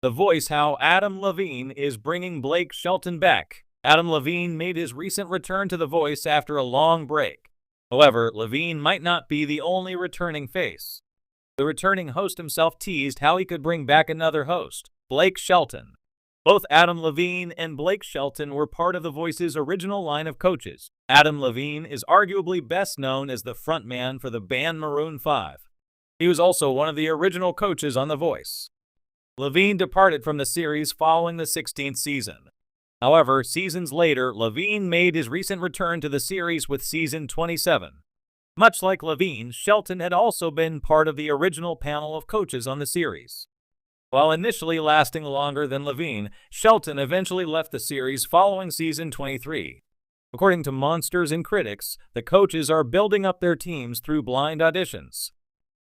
The Voice: How Adam Levine is Bringing Blake Shelton Back. Adam Levine made his recent return to The Voice after a long break. However, Levine might not be the only returning face. The returning host himself teased how he could bring back another host, Blake Shelton. Both Adam Levine and Blake Shelton were part of The Voice's original line of coaches. Adam Levine is arguably best known as the frontman for the band Maroon 5. He was also one of the original coaches on The Voice. Levine departed from the series following the 16th season. However, seasons later, Levine made his recent return to the series with season 27. Much like Levine, Shelton had also been part of the original panel of coaches on the series. While initially lasting longer than Levine, Shelton eventually left the series following season 23. According to Monsters and critics, the coaches are building up their teams through blind auditions.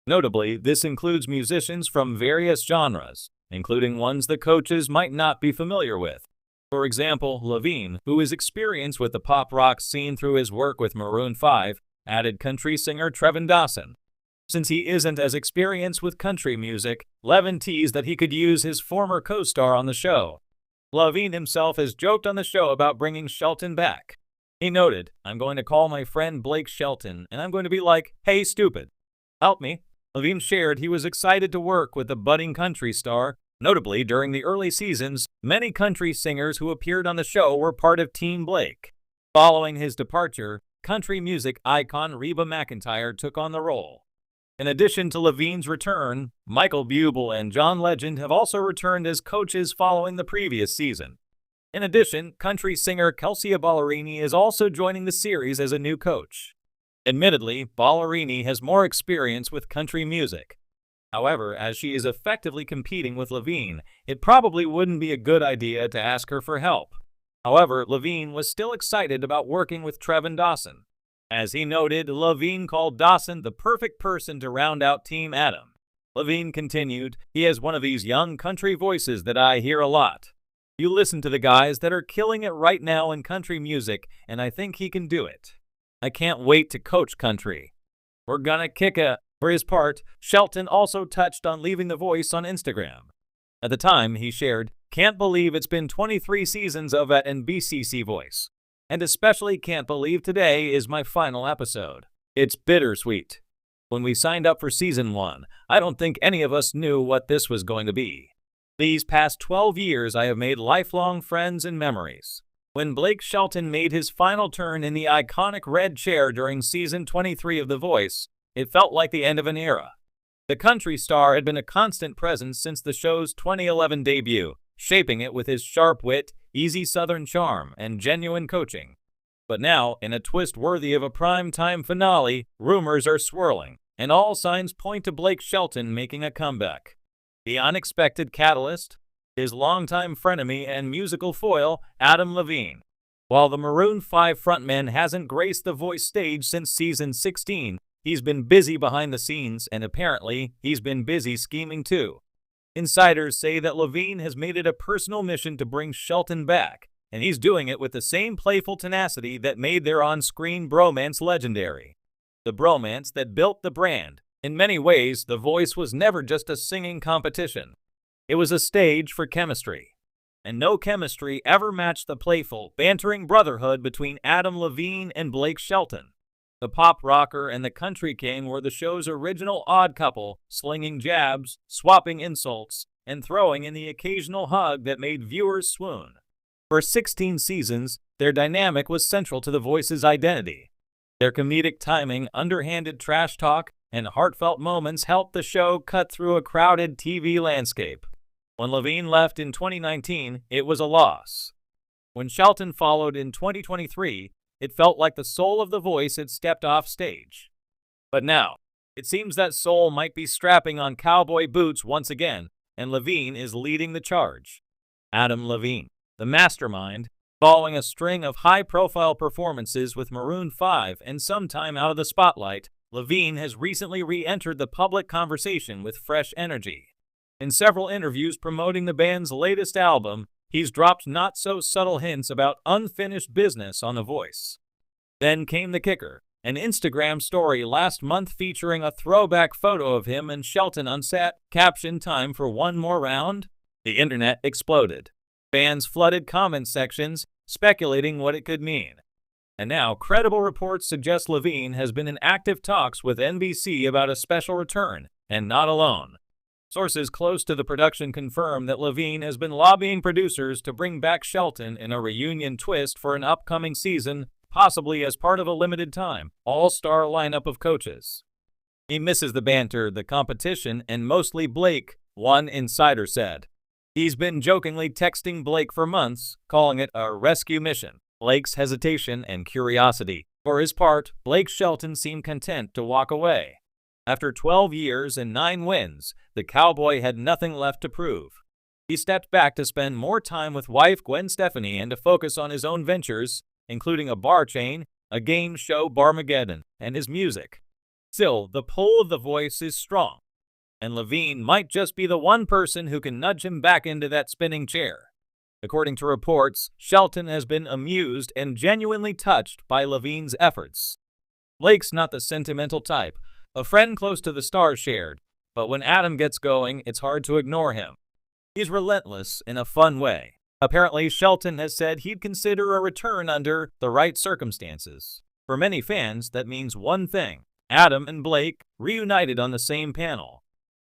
Notably, this includes musicians from various genres, including ones the coaches might not be familiar with. For example, Levine, who is experienced with the pop rock scene through his work with Maroon 5, added country singer Trevin Dawson. Since he isn't as experienced with country music, Levine teased that he could use his former co-star on the show. Levine himself has joked on the show about bringing Shelton back. He noted, "I'm going to call my friend Blake Shelton, and I'm going to be like, 'Hey, stupid, help me.'" Levine shared he was excited to work with the budding country star. Notably, during the early seasons, many country singers who appeared on the show were part of Team Blake. Following his departure, country music icon Reba McEntire took on the role. In addition to Levine's return, Michael Bublé and John Legend have also returned as coaches following the previous season. In addition, country singer Kelsea Ballerini is also joining the series as a new coach. Admittedly, Ballerini has more experience with country music. However, as she is effectively competing with Levine, it probably wouldn't be a good idea to ask her for help. However, Levine was still excited about working with Trevin Dawson. As he noted, Levine called Dawson the perfect person to round out Team Adam. Levine continued, "He has one of these young country voices that I hear a lot. You listen to the guys that are killing it right now in country music, and I think he can do it. I can't wait to coach country. We're gonna kick it." For his part, Shelton also touched on leaving The Voice on Instagram. At the time, he shared, "Can't believe it's been 23 seasons of at NBCC Voice. And especially can't believe today is my final episode. It's bittersweet. When we signed up for season 1, I don't think any of us knew what this was going to be. These past 12 years, I have made lifelong friends and memories." When Blake Shelton made his final turn in the iconic red chair during season 23 of The Voice, it felt like the end of an era. The country star had been a constant presence since the show's 2011 debut, shaping it with his sharp wit, easy Southern charm, and genuine coaching. But now, in a twist worthy of a prime-time finale, rumors are swirling, and all signs point to Blake Shelton making a comeback. The unexpected catalyst? His longtime frenemy and musical foil, Adam Levine. While the Maroon 5 frontman hasn't graced the Voice stage since season 16, he's been busy behind the scenes, and apparently, he's been busy scheming too. Insiders say that Levine has made it a personal mission to bring Shelton back, and he's doing it with the same playful tenacity that made their on-screen bromance legendary. The bromance that built the brand. In many ways, The Voice was never just a singing competition. It was a stage for chemistry. And no chemistry ever matched the playful, bantering brotherhood between Adam Levine and Blake Shelton. The pop rocker and the country king were the show's original odd couple, slinging jabs, swapping insults, and throwing in the occasional hug that made viewers swoon. For 16 seasons, their dynamic was central to The Voice's identity. Their comedic timing, underhanded trash talk, and heartfelt moments helped the show cut through a crowded TV landscape. When Levine left in 2019, it was a loss. When Shelton followed in 2023, it felt like the soul of The Voice had stepped off stage. But now, it seems that soul might be strapping on cowboy boots once again, and Levine is leading the charge. Adam Levine, the mastermind, following a string of high-profile performances with Maroon 5 and some time out of the spotlight, Levine has recently re-entered the public conversation with fresh energy. In several interviews promoting the band's latest album, he's dropped not-so-subtle hints about unfinished business on The Voice. Then came the kicker, an Instagram story last month featuring a throwback photo of him and Shelton on set, captioned "Time for one more round." The internet exploded. Fans flooded comment sections, speculating what it could mean. And now, credible reports suggest Levine has been in active talks with NBC about a special return, and not alone. Sources close to the production confirm that Levine has been lobbying producers to bring back Shelton in a reunion twist for an upcoming season, possibly as part of a limited-time, all-star lineup of coaches. He misses the banter, the competition, and mostly Blake, one insider said. He's been jokingly texting Blake for months, calling it a rescue mission. Blake's hesitation and curiosity. For his part, Blake Shelton seemed content to walk away. After 12 years and 9 wins, the Cowboy had nothing left to prove. He stepped back to spend more time with wife Gwen Stefani and to focus on his own ventures, including a bar chain, a game show Barmageddon, and his music. Still, the pull of the voice is strong, and Levine might just be the one person who can nudge him back into that spinning chair. According to reports, Shelton has been amused and genuinely touched by Levine's efforts. Blake's not the sentimental type, a friend close to the stars shared, but when Adam gets going, it's hard to ignore him. He's relentless in a fun way. Apparently, Shelton has said he'd consider a return under the right circumstances. For many fans, that means one thing: Adam and Blake reunited on the same panel.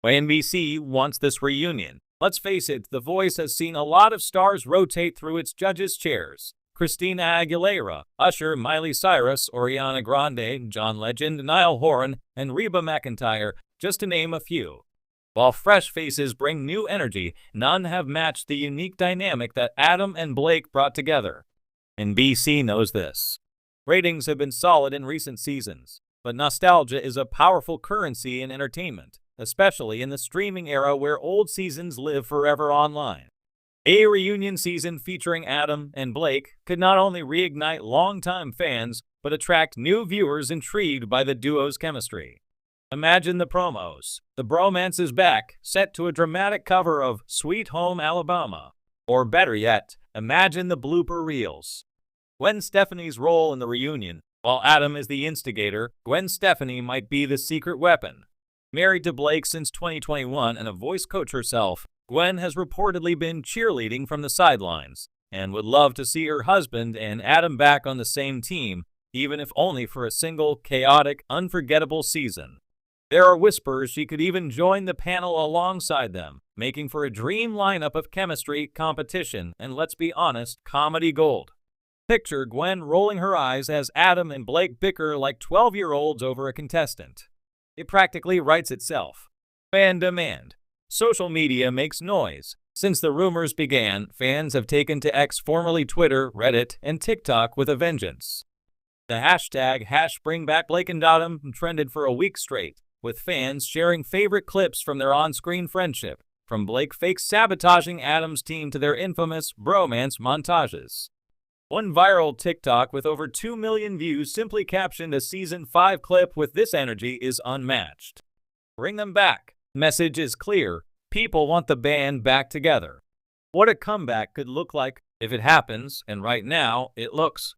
NBC wants this reunion. Let's face it, The Voice has seen a lot of stars rotate through its judges' chairs. Christina Aguilera, Usher, Miley Cyrus, Ariana Grande, John Legend, Niall Horan, and Reba McEntire, just to name a few. While fresh faces bring new energy, none have matched the unique dynamic that Adam and Blake brought together. NBC knows this. Ratings have been solid in recent seasons, but nostalgia is a powerful currency in entertainment, especially in the streaming era where old seasons live forever online. A reunion season featuring Adam and Blake could not only reignite longtime fans, but attract new viewers intrigued by the duo's chemistry. Imagine the promos. The bromance is back, set to a dramatic cover of Sweet Home Alabama. Or better yet, imagine the blooper reels. Gwen Stefani's role in the reunion. While Adam is the instigator, Gwen Stefani might be the secret weapon. Married to Blake since 2021 and a voice coach herself, Gwen has reportedly been cheerleading from the sidelines and would love to see her husband and Adam back on the same team, even if only for a single, chaotic, unforgettable season. There are whispers she could even join the panel alongside them, making for a dream lineup of chemistry, competition, and let's be honest, comedy gold. Picture Gwen rolling her eyes as Adam and Blake bicker like 12-year-olds over a contestant. It practically writes itself. Fan demand. Social media makes noise. Since the rumors began, fans have taken to X, formerly Twitter, Reddit, and TikTok with a vengeance. The hashtag #BringBackBlakeandAdam trended for a week straight, with fans sharing favorite clips from their on-screen friendship, from Blake fake sabotaging Adam's team to their infamous bromance montages. One viral TikTok with over 2 million views simply captioned a Season 5 clip with "This energy is unmatched. Bring them back." Message is clear. People want the band back together. What a comeback could look like if it happens, and right now, it looks